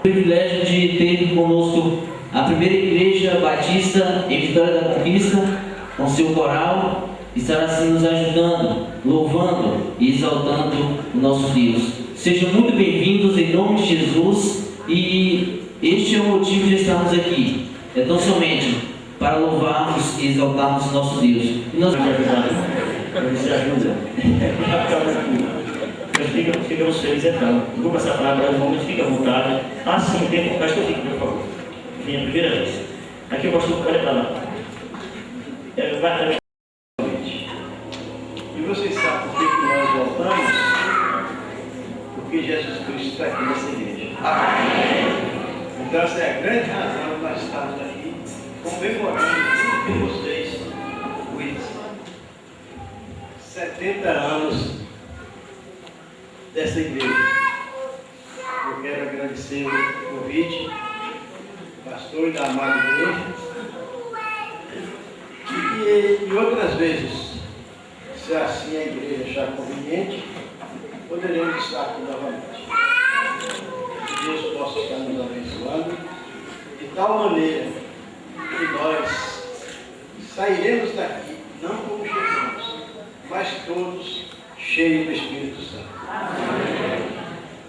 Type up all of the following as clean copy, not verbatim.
Privilégio de ter conosco a primeira igreja batista em Vitória da Conquista, com seu coral, estará assim nos ajudando, louvando e exaltando o nosso Deus. Sejam muito bem-vindos em nome de Jesus, e este é o motivo de estarmos aqui. É tão somente para louvarmos e exaltarmos o nosso Deus. E nós Você ajuda. Ficamos felizes então. Vou passar a palavra para os homens, fique à vontade. Ah, sim, tem um pastor, fique, por favor. Vinha a primeira vez. Aqui o pastor pode falar. E vocês sabem por que nós voltamos? Porque Jesus Cristo está aqui nessa igreja. Então essa é a grande razão de nós estarmos aqui comemorando com vocês os 70 anos dessa igreja. Eu quero agradecer o convite do pastor e da amada igreja. E outras vezes, se assim a igreja achar conveniente, poderemos estar aqui novamente. Que Deus possa estar nos abençoando de tal maneira que nós sairemos daqui, não como chegamos, mas todos cheios do Espírito Santo.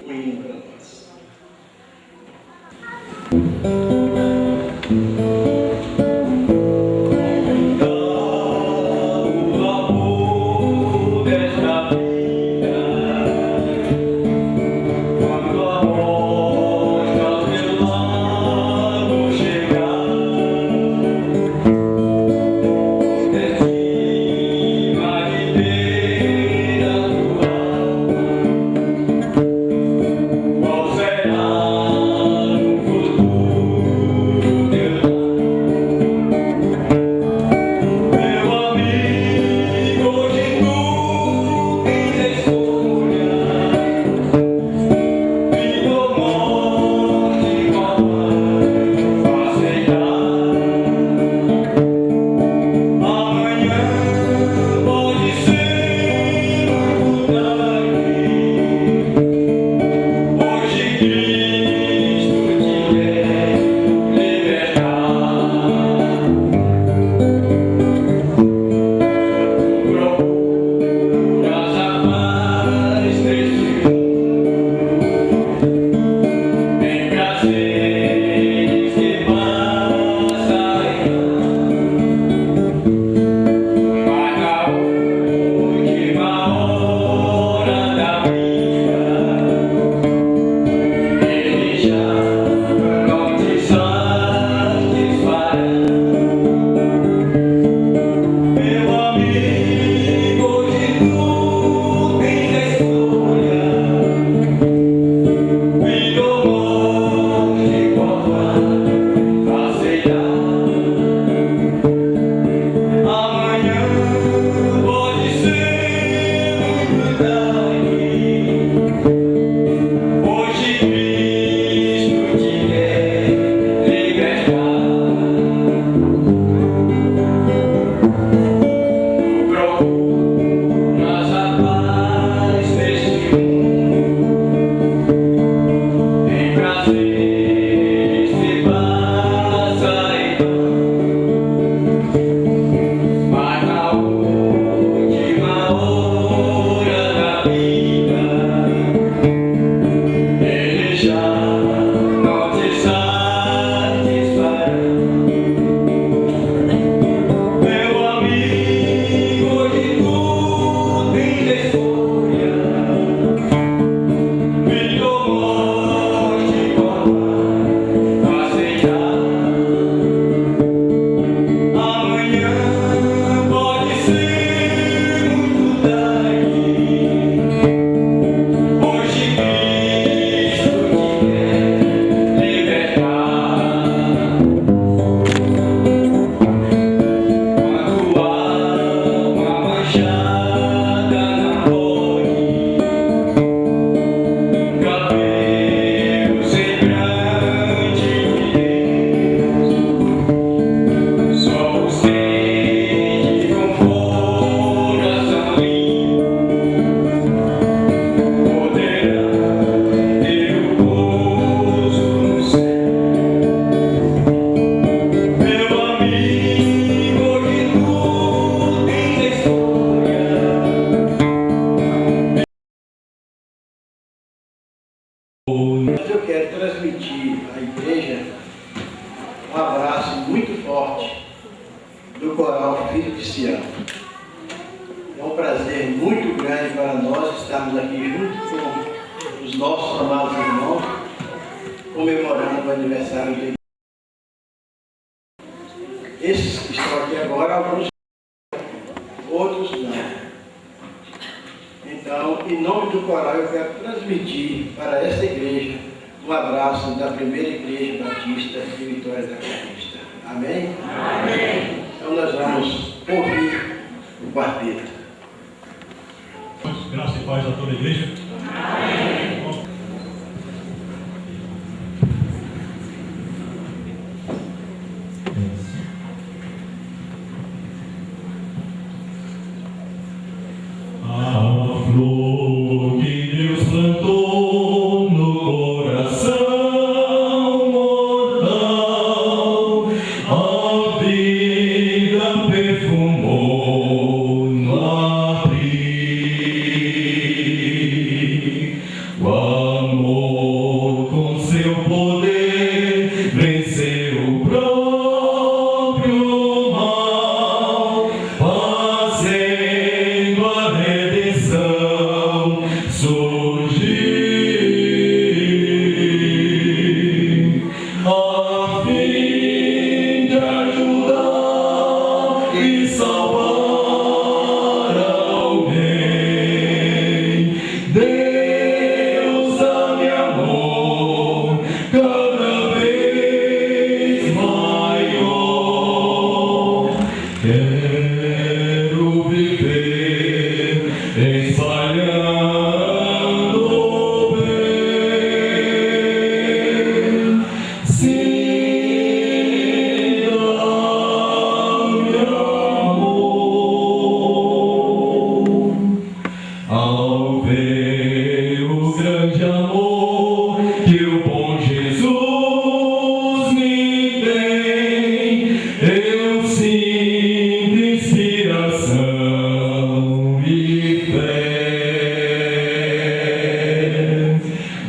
O hino para nós. Mas eu quero transmitir à igreja um abraço muito forte do Coral Filho de Sião. É um prazer muito grande para nós estarmos aqui junto com os nossos amados irmãos, comemorando o aniversário dele. Esses que estão aqui agora, alguns, outros não. Então, em nome do coral, eu quero transmitir para esta igreja um abraço da primeira igreja batista de Vitória da Conquista. Amém? Amém. Então, nós vamos ouvir o quarteto. Graça e paz a toda a igreja. Amém. A flor que Deus plantou no coração mortal, a vida perfumou no abrir. O amor com seu poder venceu o próprio mal, fazendo a redenção surgir, a fim de ajudar e salvar alguém. Deus dá-me amor cada vez maior. Quero viver espalhando o bem. Sim, dá-me amor. Ao ver o grande amor que o bom Jesus me tem, eu sinto inspiração e fé.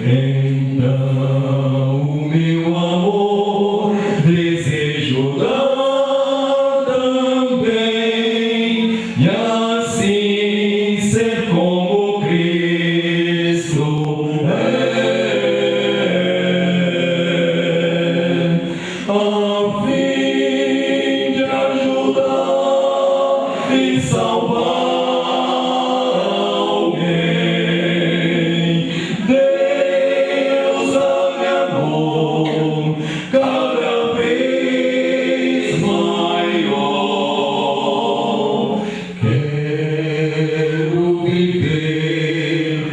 Então o meu amor desejo dar também, e assim ser como Cristo a fim de ajudar e salvar alguém. Deus dá-me amor cada vez maior. Quero viver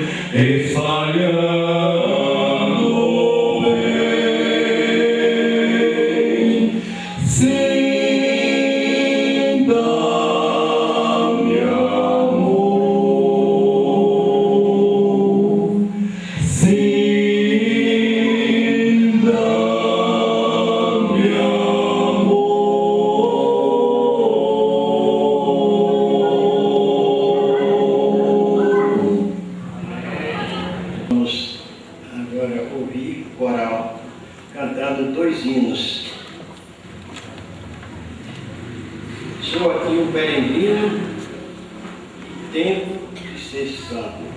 espalhando o bem. Sim, dá-me amor. Sim, dá-me amor. Vamos agora ouvir o coral cantando 2 hinos. Sou aqui um peregrino, tempo de ser santo.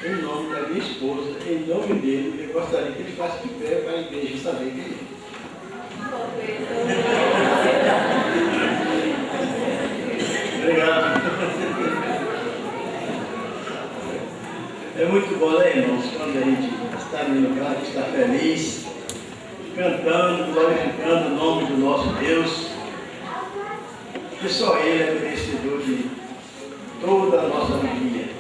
em nome da minha esposa, em nome dele, eu gostaria que ele faça de pé para a igreja saber quem é. Obrigado. É muito bom, né, irmãos, quando a gente está no lugar, está feliz, cantando, glorificando o nome do nosso Deus, que só Ele é merecedor de toda a nossa alegria.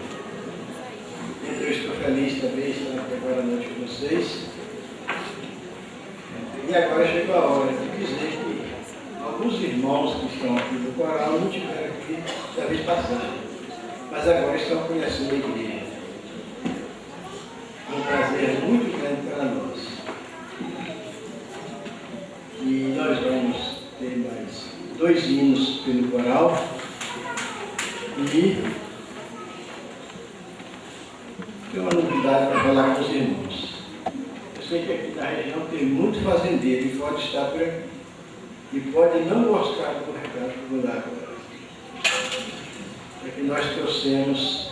Então eu estou feliz também de estar aqui agora à noite com vocês. E agora chegou a hora de dizer que alguns irmãos que estão aqui no coral não tiveram aqui da vez passada, mas agora estão conhecendo a igreja. Um prazer muito grande para nós. E nós vamos ter mais 2 hinos pelo coral. E tem uma novidade para falar com os irmãos. Eu sei que aqui na região tem muito fazendeiro e pode estar por aqui. E pode não gostar do recado que vou dar agora. É que nós trouxemos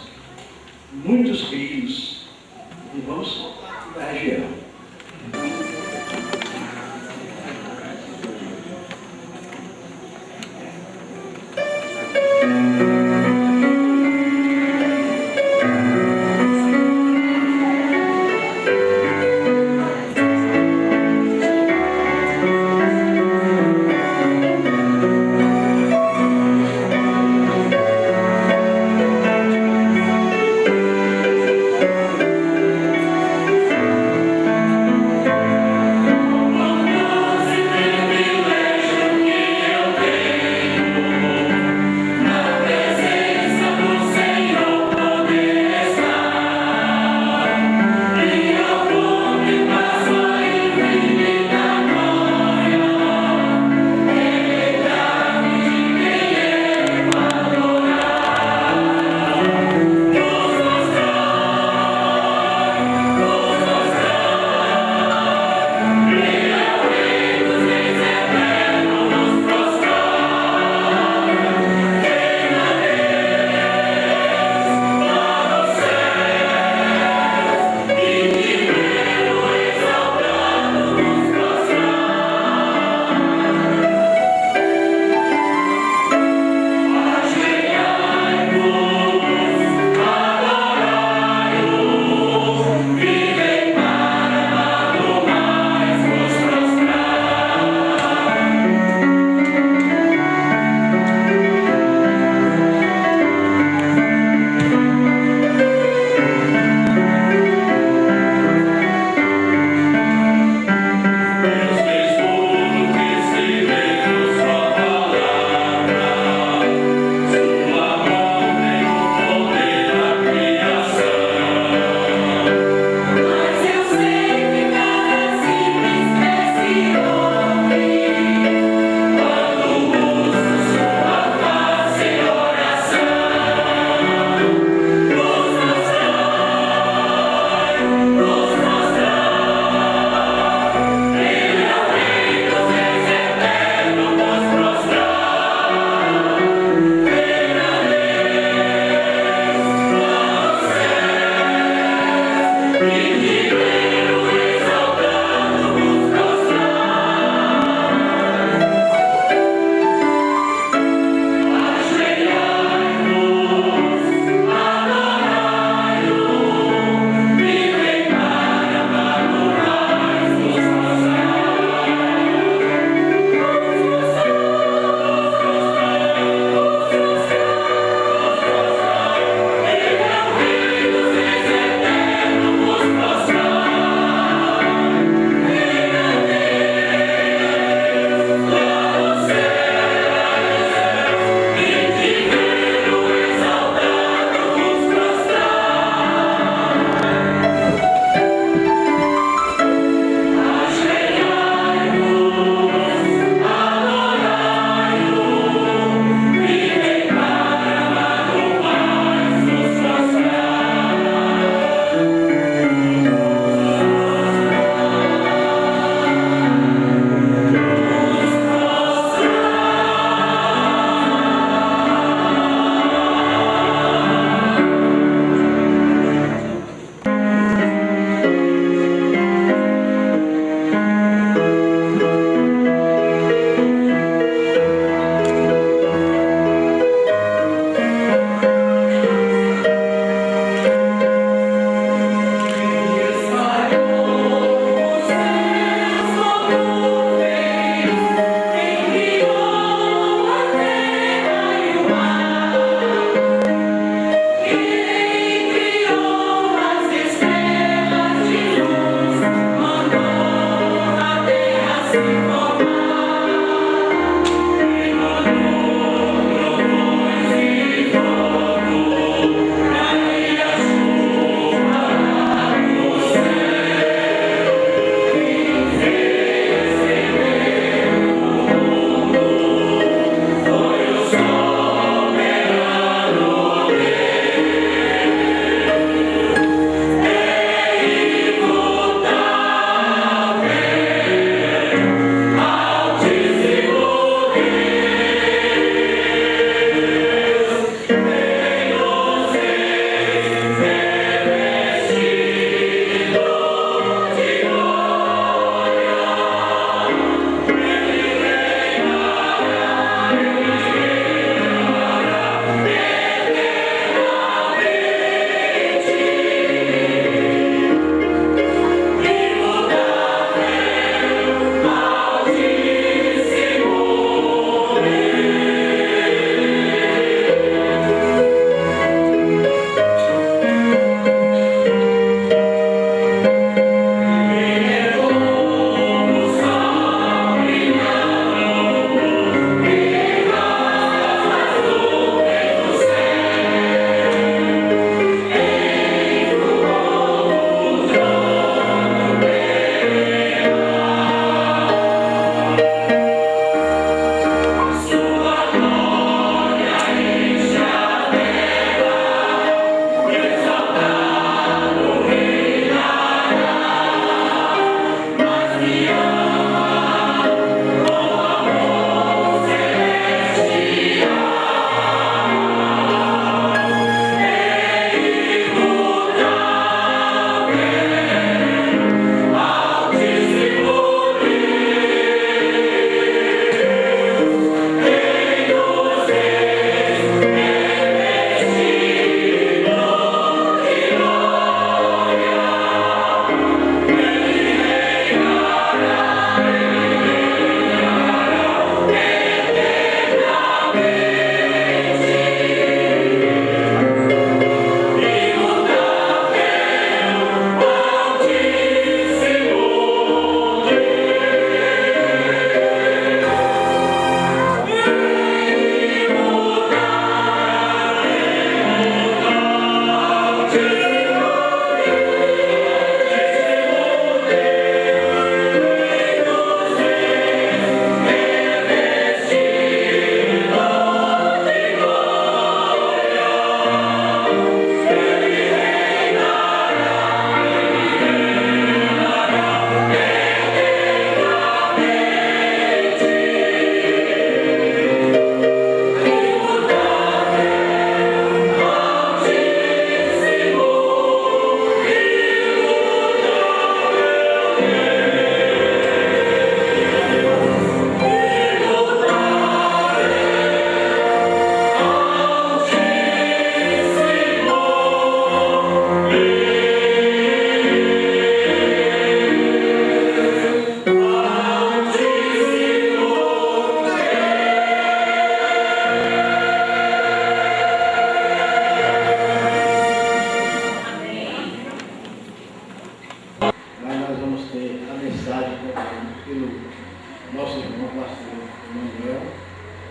muitos grilos e vamos da região.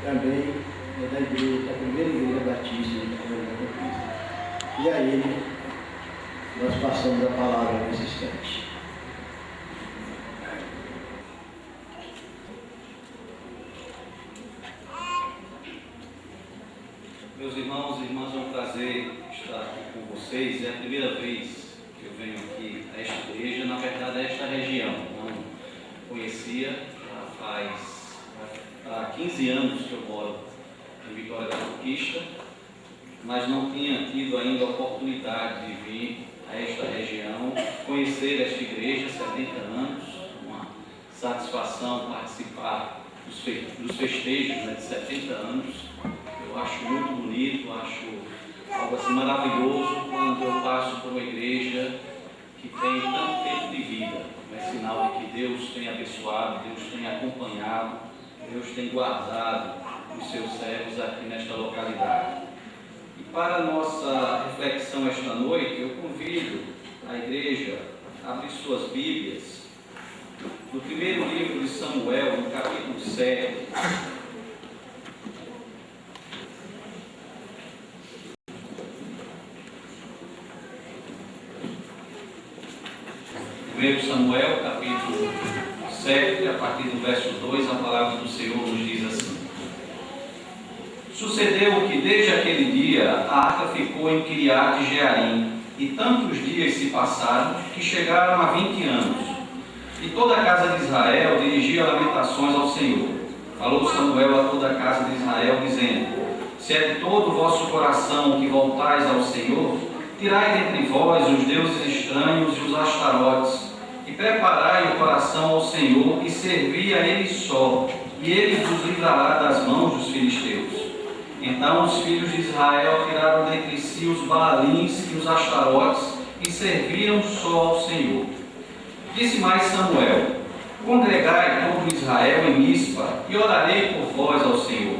também é da igreja, da primeira igreja batista da Comunidade Batista. E a ele nós passamos a palavra nesse instante. Meus irmãos e irmãs, é um prazer estar aqui com vocês. É a primeira vez que eu venho aqui a esta igreja, na verdade a esta região. Não conhecia, já há 15 anos que eu moro em Vitória da Conquista, mas não tinha tido ainda a oportunidade de vir a esta região, conhecer esta igreja, 70 anos, uma satisfação participar dos festejos, né, de 70 anos. Eu acho muito bonito, acho algo assim maravilhoso quando eu passo por uma igreja que tem tanto tempo de vida. É sinal de que Deus tem abençoado, Deus tem acompanhado, Deus tem guardado os seus servos aqui nesta localidade. E para a nossa reflexão esta noite, eu convido a igreja a abrir suas Bíblias no primeiro livro de Samuel, no capítulo 7. Primeiro Samuel, capítulo 7, a partir do verso 2, a palavra do Senhor nos diz assim: Sucedeu que desde aquele dia a arca ficou em Kiriat-Jearim, e tantos dias se passaram que chegaram a 20 anos. E toda a casa de Israel dirigia lamentações ao Senhor. Falou Samuel a toda a casa de Israel, dizendo: Se é de todo o vosso coração que voltais ao Senhor, tirai dentre vós os deuses estranhos e os astarotes, e preparai o coração ao Senhor, e servi a Ele só, e Ele vos livrará das mãos dos filisteus. Então os filhos de Israel tiraram dentre si os Baalins e os astarotes, e serviram só ao Senhor. Disse mais Samuel: Congregai todo Israel em Mispa, e orarei por vós ao Senhor.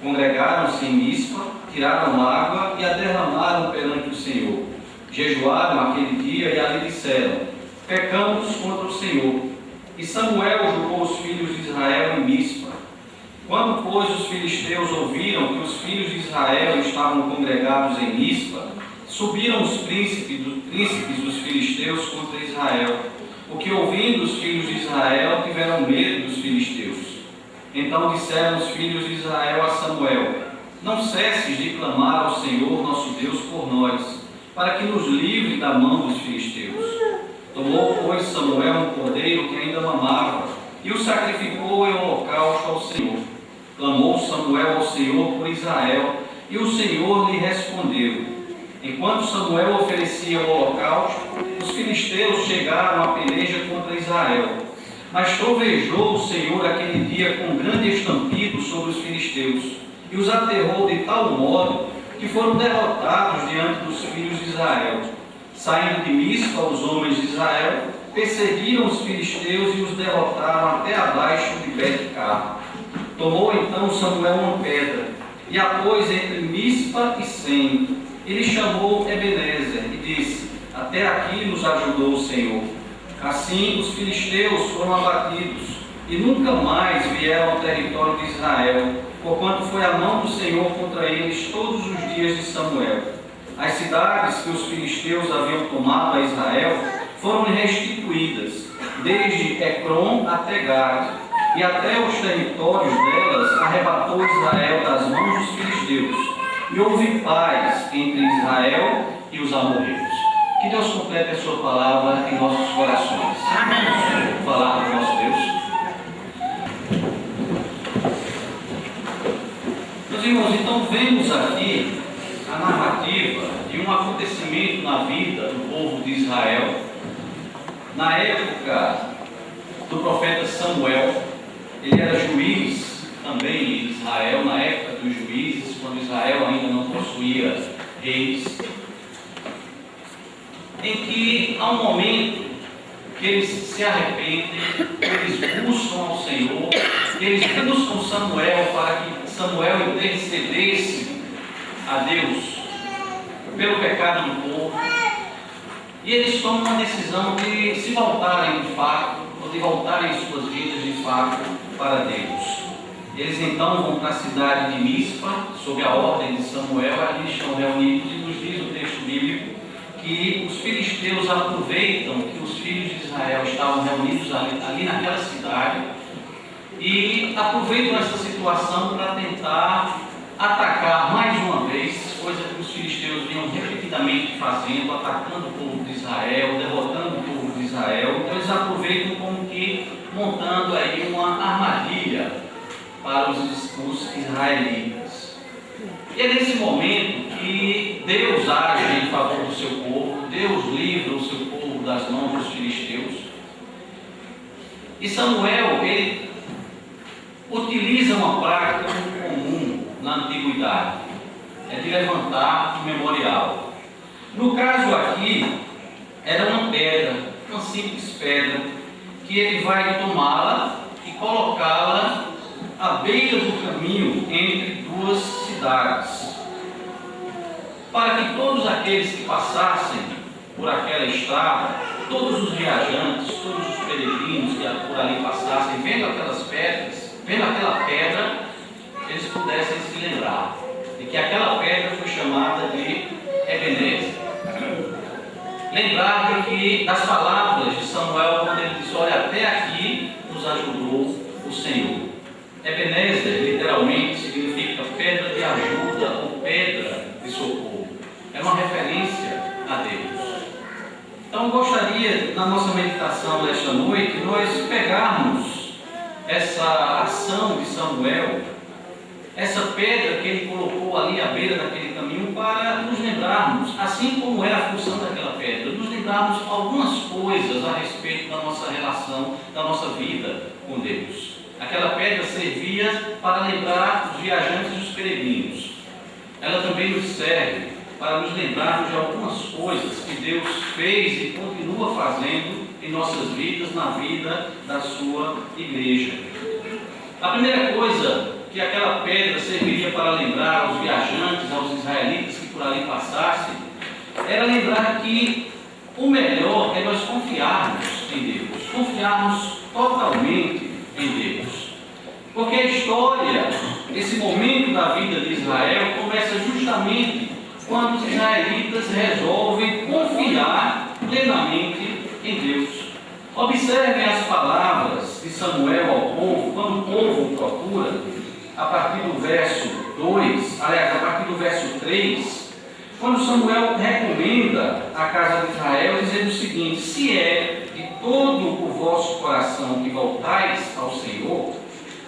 Congregaram-se em Mispa, tiraram água e a derramaram perante o Senhor. Jejuaram aquele dia e ali disseram: Pecamos contra o Senhor. E Samuel julgou os filhos de Israel em Mispa. Quando, pois, os filisteus ouviram que os filhos de Israel estavam congregados em Mispa, subiram os príncipes dos filisteus contra Israel, o que, ouvindo os filhos de Israel, tiveram medo dos filisteus. Então disseram os filhos de Israel a Samuel: Não cesses de clamar ao Senhor nosso Deus por nós, para que nos livre da mão dos filisteus. Tomou, pois, Samuel um cordeiro que ainda mamava, e o sacrificou em holocausto ao Senhor. Clamou Samuel ao Senhor por Israel, e o Senhor lhe respondeu. Enquanto Samuel oferecia o holocausto, os filisteus chegaram à peleja contra Israel. Mas trovejou o Senhor aquele dia com grande estampido sobre os filisteus, e os aterrou de tal modo que foram derrotados diante dos filhos de Israel. Saindo de Mispa, os homens de Israel perseguiram os filisteus e os derrotaram até abaixo de Bet-car. Tomou então Samuel uma pedra e a pôs entre Mispa e Sem, e lhe chamou Ebenezer e disse: Até aqui nos ajudou o Senhor. Assim os filisteus foram abatidos e nunca mais vieram ao território de Israel, porquanto foi a mão do Senhor contra eles todos os dias de Samuel. As cidades que os filisteus haviam tomado a Israel foram restituídas, desde Ecrom até Gade, e até os territórios delas arrebatou Israel das mãos dos filisteus, e houve paz entre Israel e os amorreus. Que Deus complete a sua palavra em nossos corações. Amém. Vou falar do nosso Deus. Meus irmãos, então vemos aqui a narrativa de um acontecimento na vida do povo de Israel, na época do profeta Samuel. Ele era juiz também em Israel, na época dos juízes, quando Israel ainda não possuía reis, em que há um momento que eles se arrependem, eles buscam ao Senhor, eles buscam Samuel para que Samuel intercedesse a Deus pelo pecado do povo, e eles tomam uma decisão de se voltarem de fato, ou de voltarem suas vidas de fato para Deus. Eles então vão para a cidade de Mispa, sob a ordem de Samuel. Ali estão reunidos, e nos diz o texto bíblico que os filisteus aproveitam que os filhos de Israel estavam reunidos ali naquela cidade e aproveitam essa situação para tentar atacar mais uma vez, coisa que os filisteus vinham repetidamente fazendo, atacando o povo de Israel, derrotando o povo de Israel. Então eles aproveitam como que montando aí uma armadilha para os israelitas. E é nesse momento que Deus age em favor do seu povo, Deus livra o seu povo das mãos dos filisteus. E Samuel, ele utiliza uma prática comum na antiguidade, é de levantar o memorial. No caso aqui, era uma pedra, uma simples pedra, que ele vai tomá-la e colocá-la à beira do caminho entre duas cidades, para que todos aqueles que passassem por aquela estrada, todos os viajantes, todos os peregrinos que por ali passassem, vendo aquelas pedras, vendo aquela pedra, eles pudessem se lembrar de que aquela pedra foi chamada de Ebenezer. Lembrar de que das palavras de Samuel, quando ele disse: olha, até aqui nos ajudou o Senhor. Ebenezer literalmente significa pedra de ajuda ou pedra de socorro. É uma referência a Deus. Então gostaria, na nossa meditação desta noite, nós pegarmos essa ação de Samuel, essa pedra que ele colocou ali à beira daquele caminho, para nos lembrarmos, assim como era a função daquela pedra, nos lembrarmos algumas coisas a respeito da nossa relação, da nossa vida com Deus. Aquela pedra servia para lembrar os viajantes e os peregrinos. Ela também nos serve para nos lembrarmos de algumas coisas que Deus fez e continua fazendo em nossas vidas, na vida da sua igreja. A primeira coisa que aquela pedra serviria para lembrar aos viajantes, aos israelitas que por ali passassem, era lembrar que o melhor é nós confiarmos em Deus, confiarmos totalmente em Deus. Porque a história, esse momento da vida de Israel, começa justamente quando os israelitas resolvem confiar plenamente em Deus. Observem as palavras de Samuel ao povo, quando o povo procura, a partir do verso 2, aliás, a partir do verso 3, quando Samuel recomenda à casa de Israel, dizendo o seguinte: se é de todo o vosso coração que voltais ao Senhor,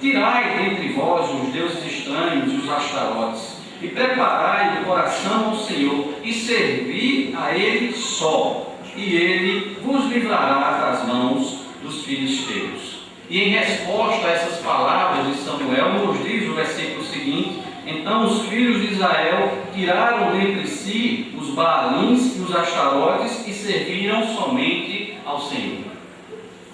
tirai dentre vós os deuses estranhos e os astarotes, e preparai o coração ao Senhor, e servi a Ele só, e Ele vos livrará das mãos dos filisteus. E em resposta a essas palavras de Samuel, nos diz o versículo seguinte: então os filhos de Israel tiraram dentre si os Baalins e os Astarotes e serviram somente ao Senhor.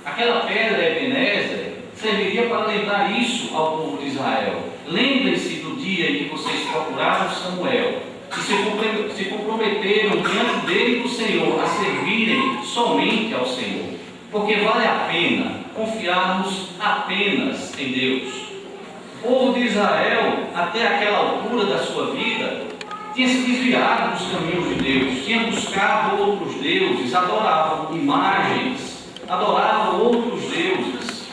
Aquela pedra Ebenezer serviria para lembrar isso ao povo de Israel. Lembrem-se do dia em que vocês procuraram Samuel e se comprometeram diante dele e do Senhor a servirem somente ao Senhor, porque vale a pena confiarmos apenas em Deus. O povo de Israel, até aquela altura da sua vida, tinha se desviado dos caminhos de Deus, tinha buscado outros deuses, adoravam imagens, adoravam outros deuses.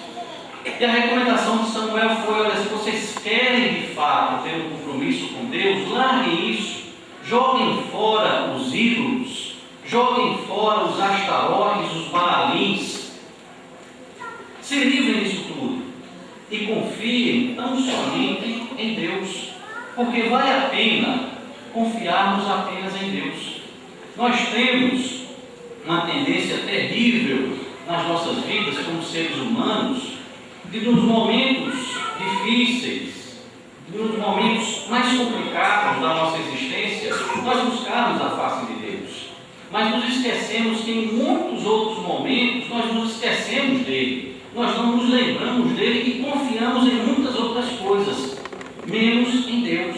E a recomendação de Samuel foi: olha, se vocês querem de fato ter um compromisso com Deus, larguem isso, joguem fora os ídolos, joguem fora os astarotes, os baalins, se livrem disso tudo e confiem tão somente em Deus, porque vale a pena confiarmos apenas em Deus. Nós temos uma tendência terrível nas nossas vidas como seres humanos, de nos momentos difíceis, nos momentos mais complicados da nossa existência, nós buscarmos a face de Deus. Mas nos esquecemos que em muitos outros momentos nós nos esquecemos dele, nós não nos lembramos dele e confiamos em muitas outras coisas, menos em Deus.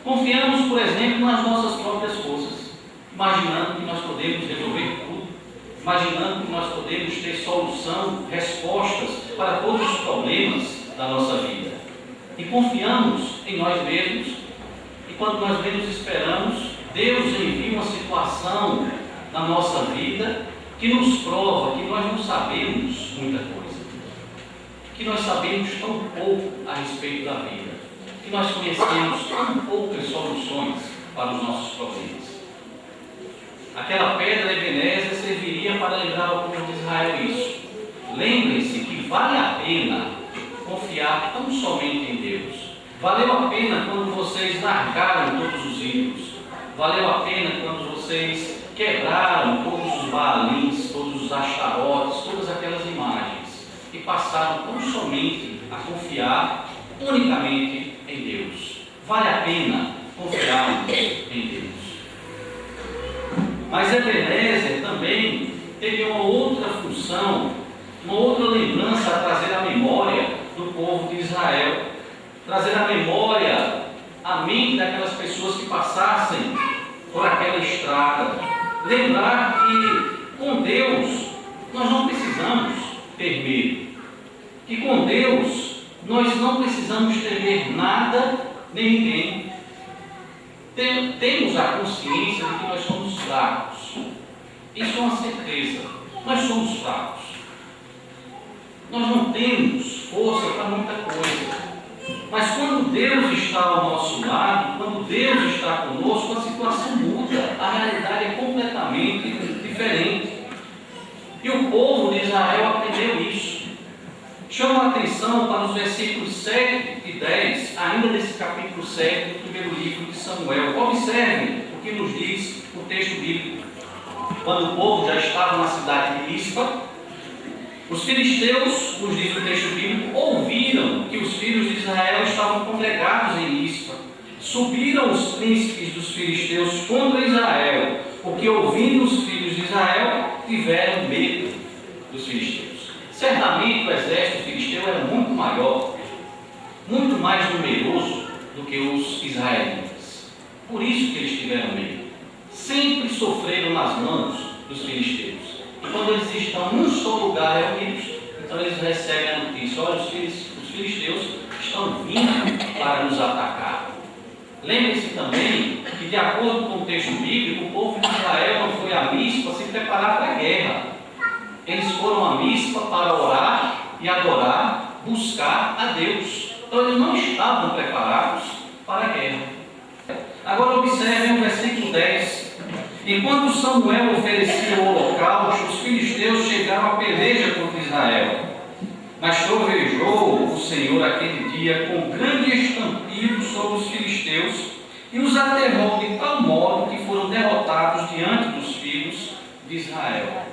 Confiamos, por exemplo, nas nossas próprias forças, imaginando que nós podemos resolver tudo, imaginando que nós podemos ter solução, respostas para todos os problemas da nossa vida. e confiamos em nós mesmos, e quando nós menos esperamos, Deus envia uma situação na nossa vida que nos prova que nós não sabemos muita coisa, que nós sabemos tão pouco a respeito da vida, que nós conhecemos tão poucas soluções para os nossos problemas. Aquela pedra Ebenezer serviria para lembrar ao povo de Israel isso. Lembrem-se que vale a pena confiar tão somente em Deus. Valeu a pena quando vocês largaram todos os ídolos. Valeu a pena quando vocês quebraram todos os baalins, todos os astarotes, todas aquelas imagens e passaram tão somente a confiar unicamente em Deus. Vale a pena confiarmos em Deus. Mas Ebenezer também teve uma outra função, uma outra lembrança a trazer à memória do povo de Israel, trazer à memória a mente daquelas pessoas que passassem por aquela estrada, lembrar que com Deus nós não precisamos ter medo, que com Deus nós não precisamos temer nada nem ninguém. Temos a consciência de que nós somos fracos. Isso é uma certeza. Nós somos fracos. Nós não temos força para muita coisa. Mas quando Deus está ao nosso lado, quando Deus está conosco, a situação muda. A realidade é completamente diferente. E o povo de Israel aprendeu isso. Chama a atenção para os versículos 7 e 10, ainda desse capítulo 7 do primeiro livro de Samuel. Observem o que nos diz o texto bíblico. Quando o povo já estava na cidade de Mispa, os filisteus, nos diz o texto bíblico, ouviram que os filhos de Israel estavam congregados em Mispa. Subiram os príncipes dos filisteus contra Israel, porque ouvindo os filhos de Israel, tiveram medo dos filisteus. Certamente o exército filisteu era muito maior, muito mais numeroso do que os israelitas. Por isso que eles tiveram medo. Sempre sofreram nas mãos dos filisteus. E quando eles estão num só lugar reunidos, então eles recebem a notícia: olha, os filisteus estão vindo para nos atacar. Lembre-se também que, de acordo com o texto bíblico, o povo de Israel não foi a Mispa se preparar para a guerra. Eles foram a Mispa para orar e adorar, buscar a Deus. Então eles não estavam preparados para a guerra. Agora observem o versículo 10. Enquanto Samuel oferecia o holocausto, os filisteus chegaram à peleja contra Israel. Mas trovejou o Senhor aquele dia com grande estampido sobre os filisteus e os aterrou de tal modo que foram derrotados diante dos filhos de Israel.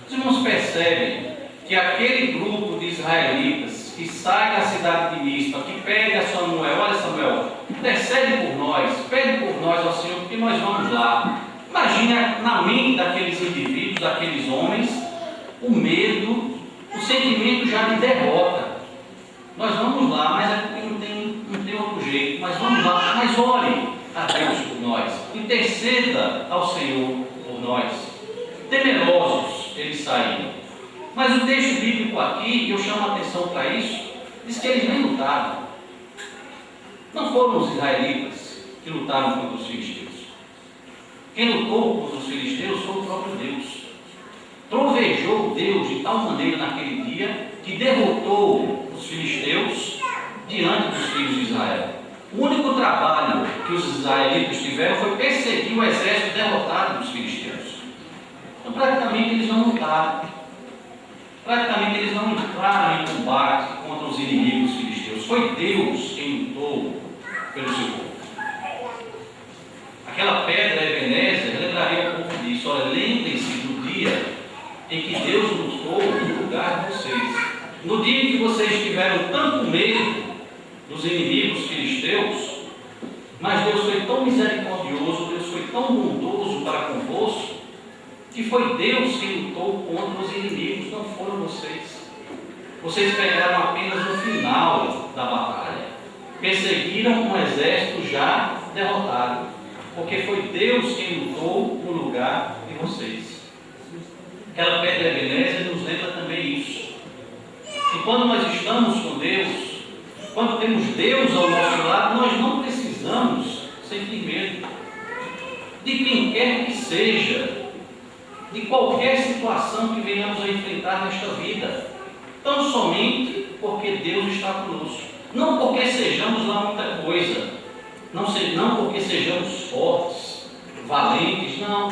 Os irmãos percebem que aquele grupo de israelitas que sai da cidade de Mispa, que pede a Samuel: olha, Samuel, intercede por nós, pede por nós ao Senhor, porque nós vamos lá. Imagina na mente daqueles indivíduos, daqueles homens, o medo, o sentimento já de derrota. Nós vamos lá, mas aqui não tem outro jeito, mas vamos lá, mas ore a Deus por nós, interceda ao Senhor por nós. Temerosos eles saíram. Mas o texto bíblico aqui, e eu chamo a atenção para isso, diz que eles nem lutaram. Não foram os israelitas que lutaram contra os filisteus. Quem lutou contra os filisteus foi o próprio Deus. Trovejou Deus de tal maneira naquele dia que derrotou os filisteus diante dos filhos de Israel. O único trabalho que os israelitas tiveram foi perseguir o exército derrotado dos filisteus. Então praticamente eles não lutaram. Praticamente eles não entraram em combate contra os inimigos filisteus. Foi Deus quem lutou pelo seu povo. Aquela pedra Ebenezer lembraria o povo disso. Olha, lembrem-se do dia em que Deus lutou no lugar de vocês. No dia em que vocês tiveram tanto medo dos inimigos filisteus, mas Deus foi tão misericordioso, Deus foi tão bondoso para convosco, que foi Deus quem lutou contra os inimigos, não foram vocês. Vocês pegaram apenas no final da batalha. Perseguiram um exército já derrotado, porque foi Deus quem lutou no lugar de vocês. Aquela pedra Ebenezer nos lembra também isso. E quando nós estamos com Deus, quando temos Deus ao nosso lado, nós não precisamos sentir medo de quem quer que seja, de qualquer situação que venhamos a enfrentar nesta vida, tão somente porque Deus está conosco. Não porque sejamos lá muita coisa, não porque sejamos fortes, valentes, não,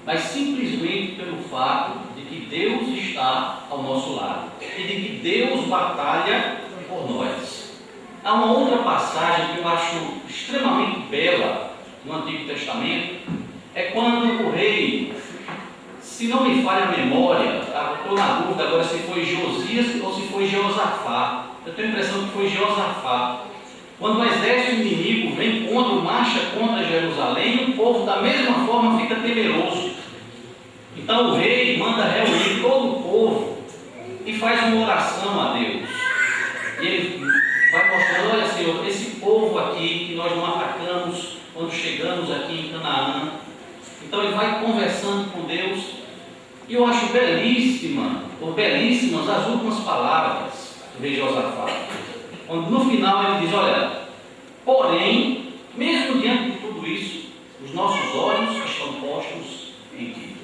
mas simplesmente pelo fato de que Deus está ao nosso lado e de que Deus batalha por nós. Há uma outra passagem que eu acho extremamente bela no Antigo Testamento, é quando o rei, se não me falha a memória, estou na dúvida agora se foi Josias ou se foi Jeosafá. Eu tenho a impressão que foi Jeosafá. Quando o exército inimigo vem contra, marcha contra Jerusalém, o povo da mesma forma fica temeroso. Então o rei manda reunir todo o povo e faz uma oração a Deus. E ele vai mostrando, olha Senhor, esse povo aqui que nós não atacamos quando chegamos aqui em Canaã. Então ele vai conversando com Deus. E eu acho belíssimas as últimas palavras do rei Josafá. Quando no final ele diz, olha, porém, mesmo diante de tudo isso, os nossos olhos estão postos em ti.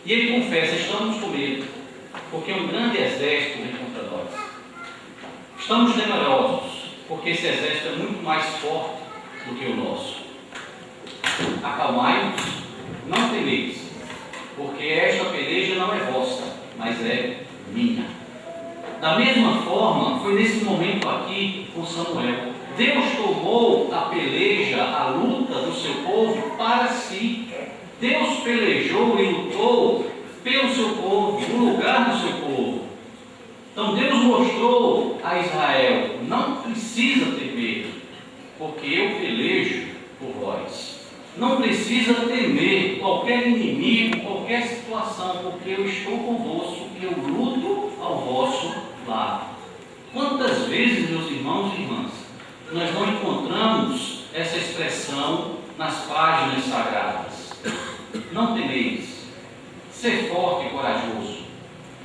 E ele confessa, estamos com medo, porque um grande exército vem contra nós. Estamos temerosos, porque esse exército é muito mais forte do que o nosso. Acalmai-vos, não temeis, porque esta peleja não é vossa, mas é minha. Da mesma forma, foi nesse momento aqui com Samuel. Deus tomou a peleja, a luta do seu povo para si. Deus pelejou e lutou pelo seu povo, no lugar do seu povo. Então Deus mostrou a Israel, não precisa ter medo, porque eu pelejo por vós. Não precisa temer qualquer inimigo, qualquer situação, porque eu estou convosco e eu luto ao vosso lado. Quantas vezes, meus irmãos e irmãs, nós não encontramos essa expressão nas páginas sagradas? Não temeis, ser forte e corajoso,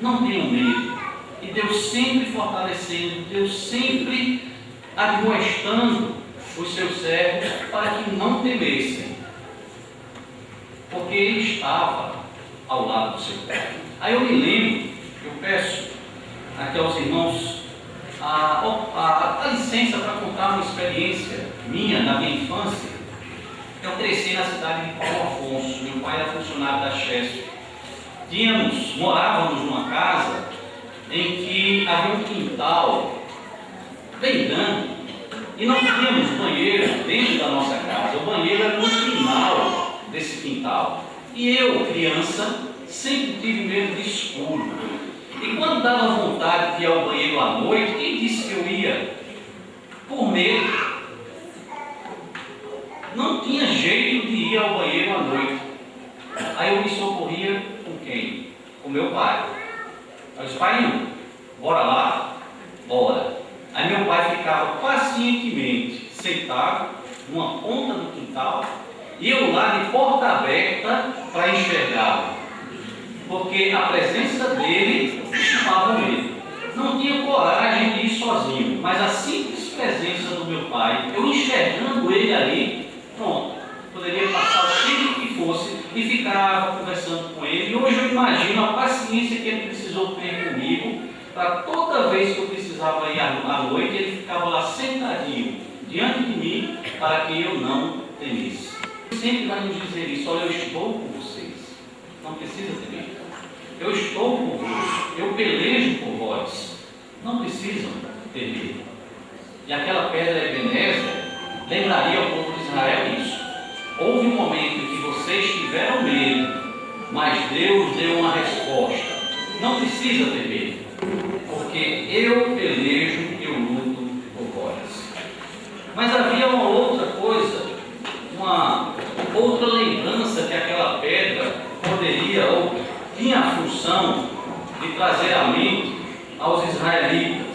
não tenham medo. E Deus sempre fortalecendo, Deus sempre admoestando os seus servos para que não temessem, porque Ele estava ao lado do seu povo. Aí eu me lembro, eu peço aqui aos irmãos a licença para contar uma experiência minha, na minha infância. Eu cresci na cidade de Paulo Afonso, meu pai era funcionário da Chesf. Morávamos numa casa em que havia um quintal bem grande e não tínhamos banheiro dentro da nossa casa. O banheiro era no final desse quintal. E eu, criança, sempre tive medo de escuro. E quando dava vontade de ir ao banheiro à noite, quem disse que eu ia? Por medo. Não tinha jeito de ir ao banheiro à noite. Aí eu me socorria com quem? Com meu pai. Eu disse, pai, bora lá? Bora. Aí meu pai ficava pacientemente sentado numa ponta do quintal e eu lá de porta aberta para enxergá-lo, porque a presença dele estava nele. Não tinha coragem de ir sozinho, mas a simples presença do meu pai, eu enxergando ele ali, pronto, poderia passar o tempo que fosse e ficava conversando com ele. E hoje eu imagino a paciência que ele precisou ter comigo, para toda vez que eu precisava ir à noite, ele ficava lá sentadinho diante de mim, para que eu não temesse. Ele sempre vai nos dizer isso, olha, eu estou com vocês, não precisa temer. Eu estou convosco, eu pelejo por vós, não precisam temer. E aquela pedra Ebenezer lembraria ao povo de Israel isso. Houve um momento em que vocês tiveram medo, mas Deus deu uma resposta. Não precisa ter medo, porque eu pelejo, eu luto por vós. Mas havia uma outra coisa, uma outra lembrança que aquela pedra poderia ou tinha a função de trazer à mente aos israelitas.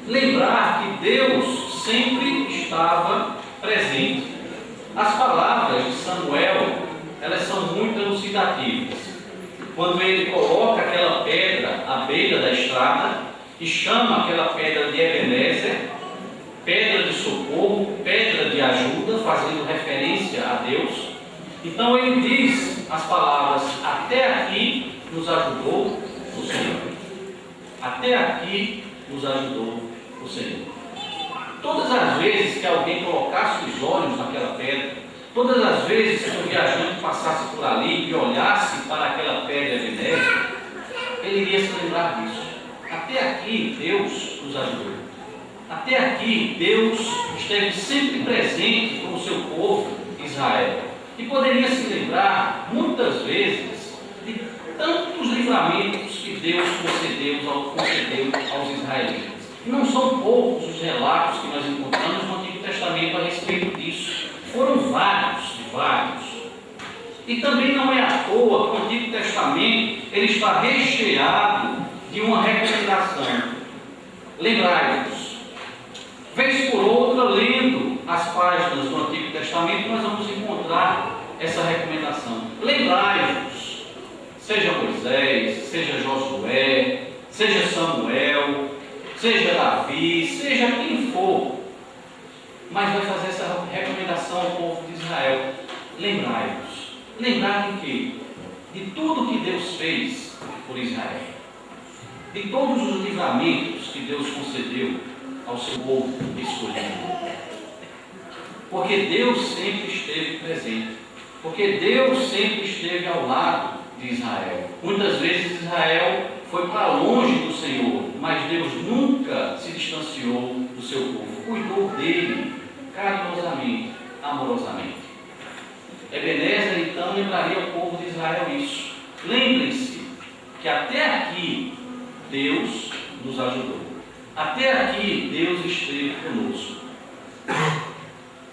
Lembrar que Deus sempre estava presente. As palavras de Samuel, elas são muito elucidativas. Quando ele coloca aquela pedra à beira da estrada que chama aquela pedra de Ebenezer, pedra de socorro, pedra de ajuda, fazendo referência a Deus. Então ele diz as palavras: até aqui nos ajudou o Senhor. Até aqui nos ajudou o Senhor. Todas as vezes que alguém colocasse os olhos naquela pedra, todas as vezes que o viajante passasse por ali e olhasse para aquela pedra Ebenezer, ele iria se lembrar disso. Até aqui Deus nos ajudou. Até aqui Deus esteve sempre presente com o seu povo Israel. E poderia se lembrar muitas vezes de tantos livramentos que Deus concedeu aos israelitas. E não são poucos os relatos que nós encontramos no Antigo Testamento a respeito disso. Foram vários. E também não é à toa que o Antigo Testamento ele está recheado de uma recomendação. Lembrai-vos. Vez por outra, lendo as páginas do Antigo Testamento, nós vamos encontrar essa recomendação. Lembrai-vos, seja Moisés, seja Josué, seja Samuel, seja Davi, seja quem for, mas vai fazer essa recomendação ao povo de Israel. Lembrai-vos. Lembrar de quê? De tudo que Deus fez por Israel. De todos os livramentos que Deus concedeu ao seu povo escolhido. Porque Deus sempre esteve presente. Porque Deus sempre esteve ao lado de Israel. Muitas vezes Israel foi para longe do Senhor, mas Deus nunca se distanciou do seu povo. Cuidou dele carinhosamente, amorosamente. Ebenezer então lembraria ao povo de Israel isso. Lembrem-se que até aqui Deus nos ajudou. Até aqui Deus esteve conosco.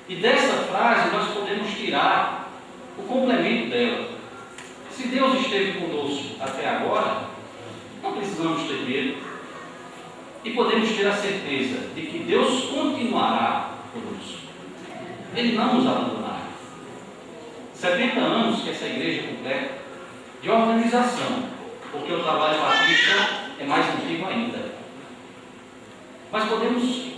E dessa frase nós podemos tirar o complemento dela. Se Deus esteve conosco até agora, não precisamos ter medo. E podemos ter a certeza de que Deus continuará conosco. Ele não nos abandonará. 70 anos que essa igreja completa de organização, porque o trabalho batista é mais antigo ainda. Mas podemos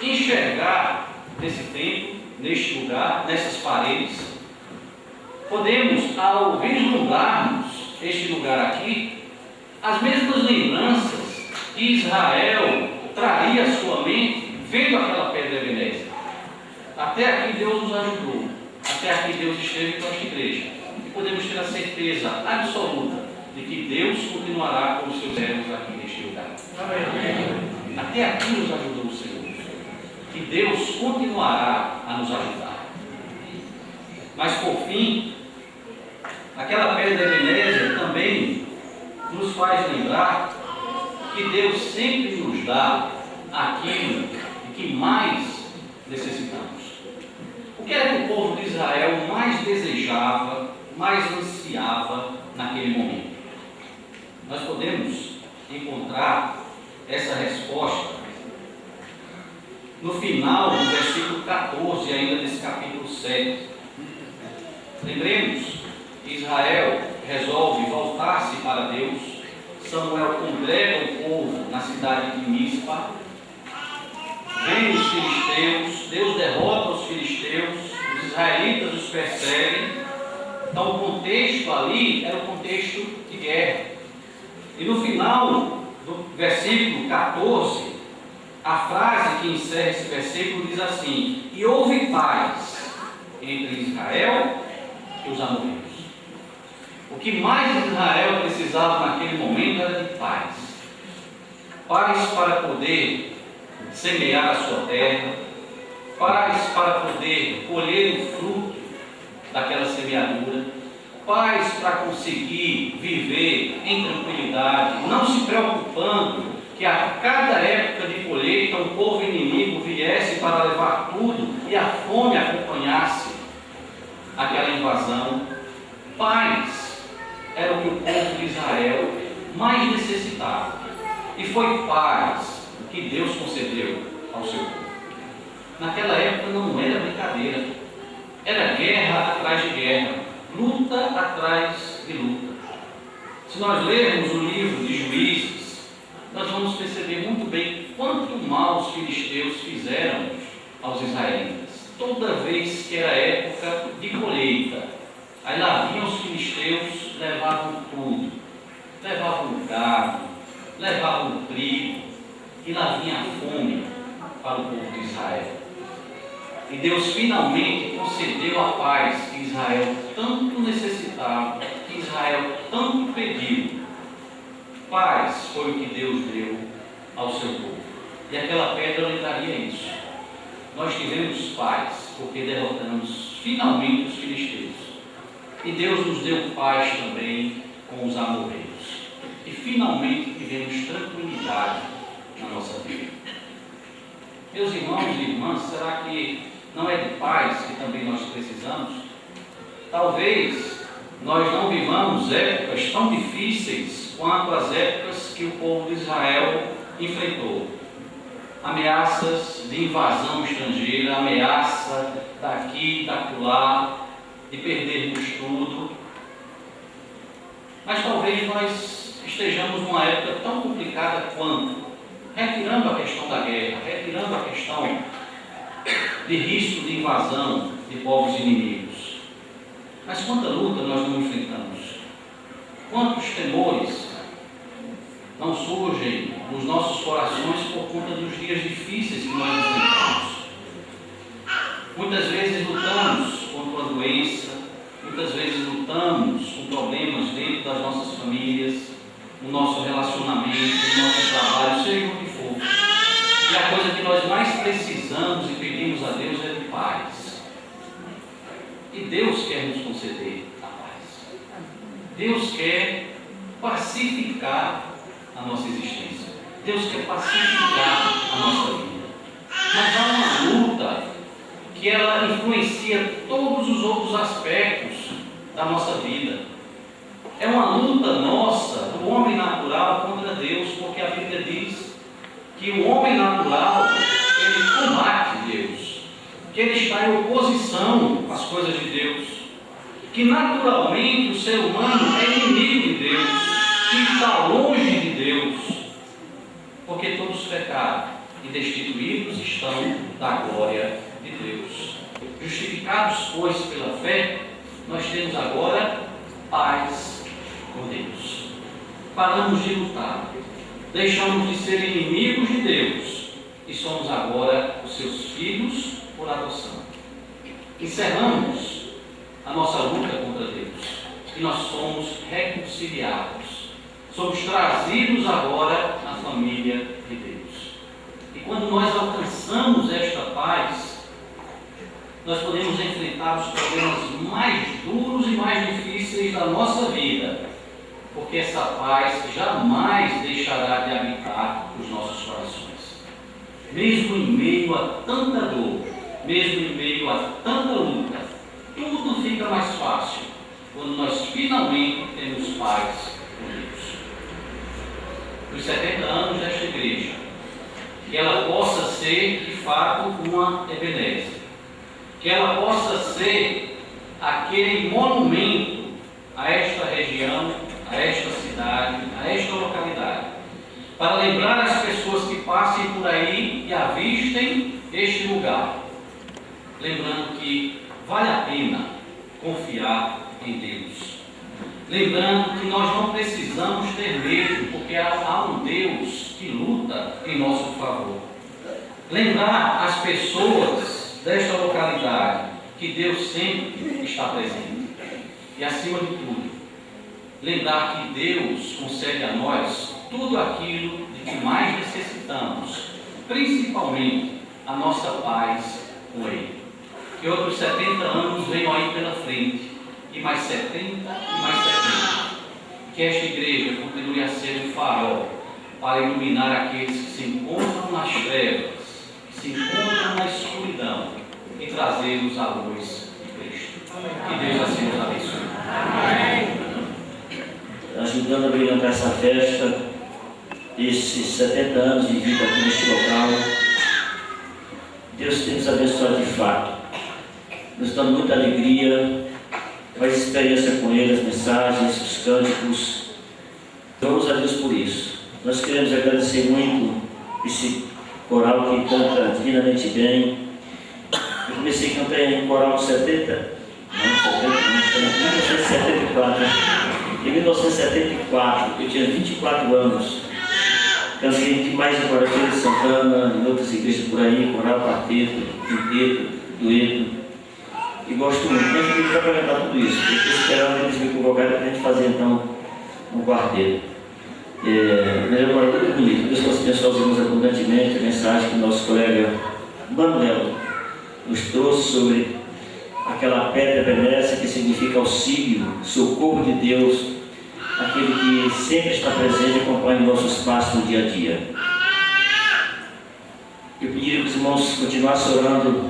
enxergar nesse tempo, neste lugar, nessas paredes, podemos, ao vislumbrarmos este lugar aqui, as mesmas lembranças que Israel traria à sua mente, vendo aquela pedra Ebenezer. Até aqui Deus nos ajudou, até aqui Deus esteve com esta igreja. E podemos ter a certeza absoluta de que Deus continuará com os seus servos aqui neste lugar. Até aqui nos ajudou o Senhor. E Deus continuará a nos ajudar. Mas por fim, aquela pedra Ebenezer também nos faz lembrar que Deus sempre nos dá aquilo de que mais necessitamos. O que era que o povo de Israel mais desejava, mais ansiava naquele momento? Nós podemos encontrar essa resposta no final do versículo 14, ainda desse capítulo 7. Lembremos que Israel resolve voltar-se para Deus. Samuel congrega o povo na cidade de Mispa. Vem os filisteus, Deus derrota os filisteus, os israelitas os perseguem. Então o contexto ali era o contexto de guerra. E no final do versículo 14, a frase que encerra esse versículo diz assim: e houve paz entre Israel e os amorreus. O que mais Israel precisava naquele momento era de paz. Paz para poder semear a sua terra, paz para poder colher o fruto daquela semeadura, paz para conseguir viver em tranquilidade, não se preocupando que a cada época de colheita um povo inimigo viesse para levar tudo e a fome acompanhasse aquela invasão. Paz era o que o povo de Israel mais necessitava. E foi paz que Deus concedeu ao seu povo. Naquela época não era brincadeira. Era guerra atrás de guerra, luta atrás de luta. Se nós lermos o livro de Juízes, nós vamos perceber muito bem quanto mal os filisteus fizeram aos israelitas. Toda vez que era época de colheita, aí lá vinham os filisteus, levavam tudo, levavam o gado, levavam o trigo, e lá vinha a fome para o povo de Israel. E Deus finalmente concedeu a paz que Israel tanto necessitava, que Israel tanto pediu. Paz foi o que Deus deu ao seu povo. E aquela pedra lhe daria isso. Nós tivemos paz, porque derrotamos finalmente os filisteus. E Deus nos deu paz também com os amorreus. E finalmente tivemos tranquilidade na nossa vida. Meus irmãos e irmãs, será que não é de paz que também nós precisamos? Talvez nós não vivamos épocas tão difíceis quanto as épocas que o povo de Israel enfrentou. Ameaças de invasão estrangeira, ameaça daqui, daquela, de perdermos tudo. Mas talvez nós estejamos numa época tão complicada quanto, retirando a questão da guerra, retirando a questão de risco de invasão de povos inimigos. Mas quanta luta nós não enfrentamos? Quantos temores não surgem nos nossos corações por conta dos dias difíceis que nós enfrentamos? Muitas vezes lutamos contra uma doença, muitas vezes lutamos com problemas dentro das nossas famílias, no nosso relacionamento, no nosso trabalho, seja o que for. E a coisa que nós mais precisamos e pedimos a Deus é de paz. E Deus quer nos conceder a paz. Deus quer pacificar a nossa existência. Deus quer pacificar a nossa vida. Mas há uma luta que ela influencia todos os outros aspectos da nossa vida. É uma luta nossa, do homem natural contra Deus, porque a Bíblia diz que o homem natural, ele combate Deus, que ele está em oposição às coisas de Deus, que naturalmente o ser humano é inimigo de Deus, que está longe de Deus, porque todos pecaram e destituídos estão da glória de Deus. Justificados, pois, pela fé, nós temos agora paz com Deus. Paramos de lutar, deixamos de ser inimigos de Deus e somos agora os seus filhos por adoção. Encerramos a nossa luta contra Deus e nós somos reconciliados. Somos trazidos agora na família de Deus. E quando nós alcançamos esta paz, nós podemos enfrentar os problemas mais duros e mais difíceis da nossa vida, porque essa paz jamais deixará de habitar os nossos corações. Mesmo em meio a tanta dor, mesmo em meio a tanta luta, tudo fica mais fácil quando nós finalmente temos paz com Deus. Nos 70 anos desta igreja, que ela possa ser de fato uma Ebenezer, que ela possa ser aquele monumento a esta região, a esta cidade, a esta localidade, para lembrar as pessoas que passem por aí e avistem este lugar, lembrando que vale a pena confiar em Deus, lembrando que nós não precisamos ter medo, porque há um Deus que luta em nosso favor. Lembrar as pessoas desta localidade que Deus sempre está presente. E acima de tudo, lembrar que Deus concede a nós tudo aquilo de que mais necessitamos, principalmente a nossa paz com Ele. Que outros 70 anos venham aí pela frente, e mais 70 e mais 70. Que esta igreja continue a ser um farol para iluminar aqueles que se encontram nas trevas, que se encontram na escuridão, e trazê-los à luz de Cristo. Que Deus assim nos abençoe. Amém. Ajudando a brilhantar essa festa, esses 70 anos de vida aqui neste local, Deus tem nos abençoado de fato, nos dando muita alegria, faz experiência com Ele, as mensagens, os cânticos. Vamos a Deus por isso. Nós queremos agradecer muito esse coral que canta divinamente bem. Eu comecei a cantar em coral 1974. Em 1974, eu tinha 24 anos. Cantei demais em coral de Santana, em outras igrejas por aí, coral, quarteto, quinteto, dueto. E gosto muito. Minha família vai cantar tudo isso. Eu estou esperando eles me convocarem para a gente fazer então um quarteto. Melhor agora muito bonito. Deus possa abençoar os irmãos abundantemente. A mensagem que o nosso colega Manuel nos trouxe sobre aquela pedra perversa que significa auxílio, socorro de Deus, aquele que sempre está presente e acompanha os nossos passos no dia a dia. Eu pediria que os irmãos continuassem orando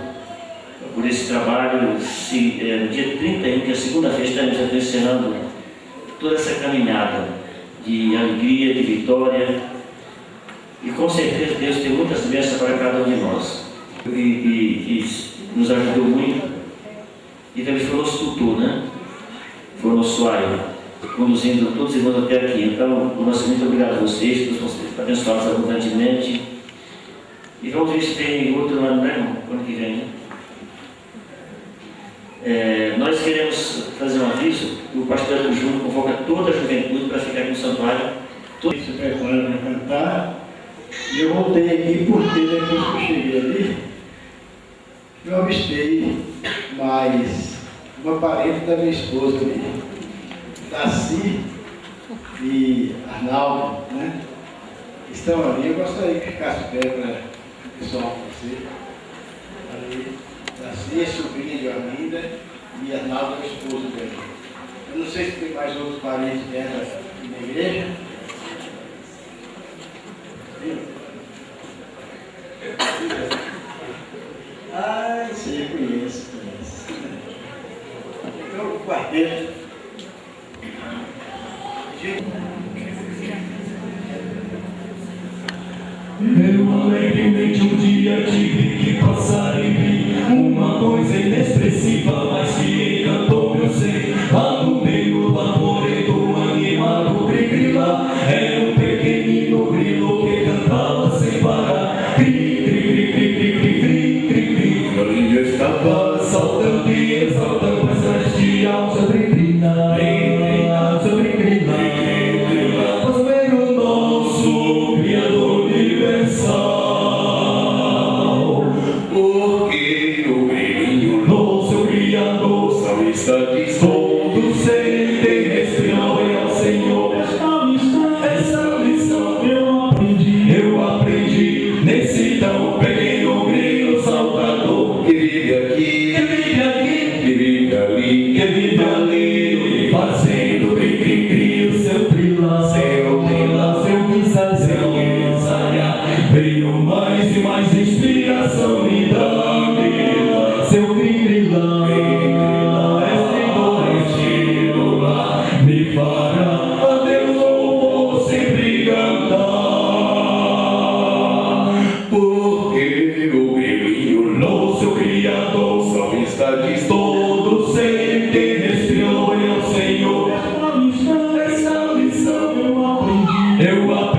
por esse trabalho. No dia 31, que é segunda-feira, estaremos encerrando toda essa caminhada de alegria, de vitória, e com certeza Deus tem muitas bênçãos para cada um de nós, e nos ajudou muito, e também foi nosso tutor, né? Foi nosso aio, conduzindo todos os irmãos até aqui. Então, nosso muito obrigado a vocês, Deus possa abençoá-los abundantemente, e vamos ver se tem outro ano, né, irmão? Ano que vem, né? Nós queremos fazer um aviso. O pastor Júnior convoca toda a juventude para ficar aqui no santuário. Se preparando para cantar. E eu voltei aqui porque depois que eu cheguei ali, eu avistei mais uma parente da minha esposa ali, Daci e Arnaldo, né? Estão ali. Eu gostaria que ficasse pé para o pessoal conhecer. Ali, Daci é sobrinha de Arminda e Arnaldo é o esposo dele. Eu não sei se tem mais outros parentes dela na igreja. Ah, isso aí eu conheço. Então, o quarteto. Eu alegremente um dia tive que passar e vi uma coisa inexpressiva, mas que encantou meu ser. Lá no meio do arvoredo animado, grila, era um pequenino grilo que cantava sem parar. Cri, cri, cri, cri, cri, cri, cri, cri, cri. Ele estava saltando e exaltando as celestial sobre grila, sobre grila, mas veio o nosso Criador universal, porque o brilho no seu Criador só está todo ser terrestrial é ao Senhor. Essa lição eu aprendi nesse tão pequeno grilo saltador que vive aqui, que vive ali, que vive ali, fazendo cri-cri-cri o seu trilar, seu ensaiar. Veio mais e mais inspiração me dá, seu cri-cri-lá, me fará a Deus louvor sempre cantar, porque o brilho no seu Criador só está de todo ser terrestrial é o Senhor. Essa lição eu aprendi.